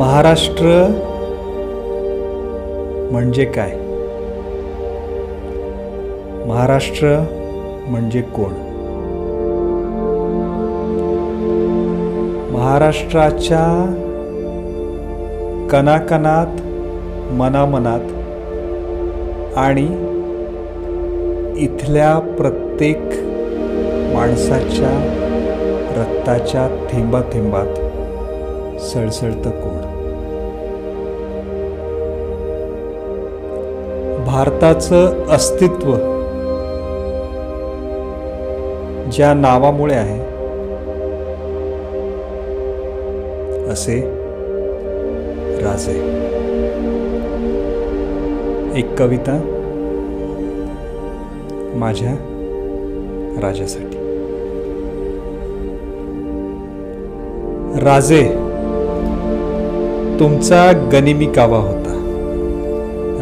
महाराष्ट्र म्हणजे काय? महाराष्ट्र म्हणजे कोण? महाराष्ट्राच्या कणाकणात, मनामनात आणि इथल्या प्रत्येक माणसाच्या रक्ताच्या थेंबाथेंबात सळसळतं कोण? भारताचं अस्तित्व ज्या नावामुळे आहे असे राजे. एक कविता माझ्या राजासाठी. राजे, तुमचा गनिमी कावा होता.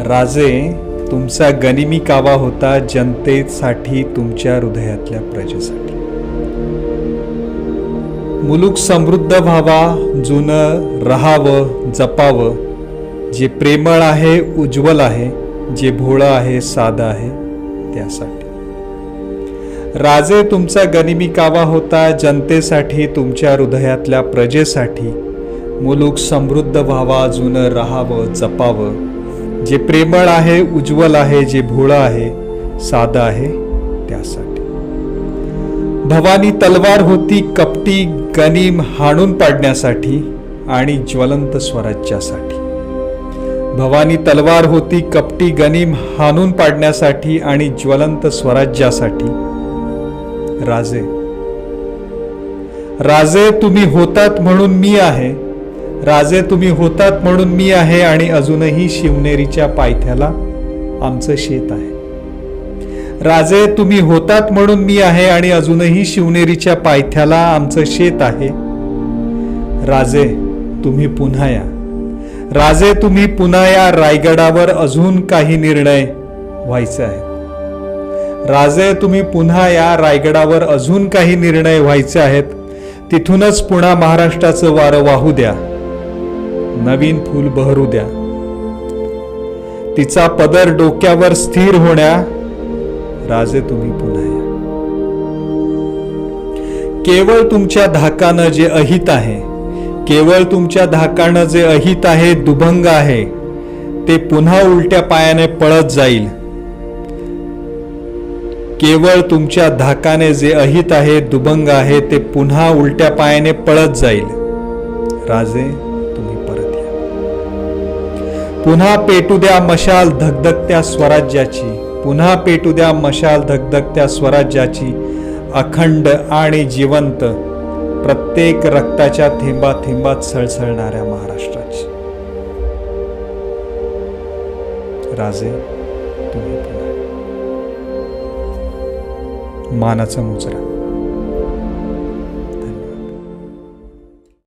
राजे, तुमचा गनिमी कावा होता जनतेसाठी, तुमच्या हृदयातल्या प्रजेसाठी. मुलूक समृद्ध व्हावा, जुनं रहावं, जपावं. जे प्रेमळ आहे, उज्ज्वल आहे, जे भोळं आहे, साधं आहे, त्यासाठी. राजे, तुमचा गनिमी कावा होता जनतेसाठी, तुमच्या हृदयातल्या प्रजेसाठी. मुलूक समृद्ध व्हावा, जुनं रहावं, जपावं. जे प्रेमळ आहे, उज्ज्वल आहे, जे भोळं आहे, साधं आहे, त्यासाठी. भवानी तलवार होती कपटी, गनिम हाणून पाडण्यासाठी आणि ज्वलंत स्वराज्यासाठी. भवानी तलवार होती कपटी, गनिम हाणून पाडण्यासाठी आणि ज्वलंत स्वराज्यासाठी. राजे, राजे तुम्ही होतात म्हणून मी आहे. राजे तुम्ही होतात म्हणून मी आहे आणि अजूनही शिवनेरीच्या पायथ्याला आमचं शेत आहे. राजे तुम्ही होतात म्हणून मी आहे आणि अजूनही शिवनेरीच्या पायथ्याला आमचं शेत आहे. राजे तुम्ही पुन्हा या. राजे तुम्ही पुन्हा या, रायगडावर अजून काही निर्णय व्हायचे आहेत. राजे तुम्ही पुन्हा या, रायगडावर अजून काही निर्णय व्हायचे आहेत. तिथूनच पुन्हा महाराष्ट्राचं वारं वाहू द्या, नवीन फूल बहरू द्या. तिचा पदर डोक्यावर स्थिर होण्या. राजे तुम्ही पुन्हा या. केवळ तुमच्या धाकानं जे अहित आहे, केवळ तुमच्या धाकानं जे अहित आहे, दुभंग आहे, ते पुन्हा उलट्या पायाने पळत जाईल. केवळ तुमच्या धाकाने जे अहित आहे, दुभंग आहे, ते पुन्हा उलट्या पायाने पळत जाईल. राजे तुम्ही परत या. पुन्हा पेटू द्या मशाल धगधगत्या स्वराज्याची. पुन्हा पेटू द्या मशाल धगधगत्या स्वराज्याची, अखंड आणि जिवंत, प्रत्येक रक्ताच्या थेंबाथेंबात सळसळणाऱ्या महाराष्ट्राची. राजे तुम्ही पुन्हा. मानाचा मुजरा.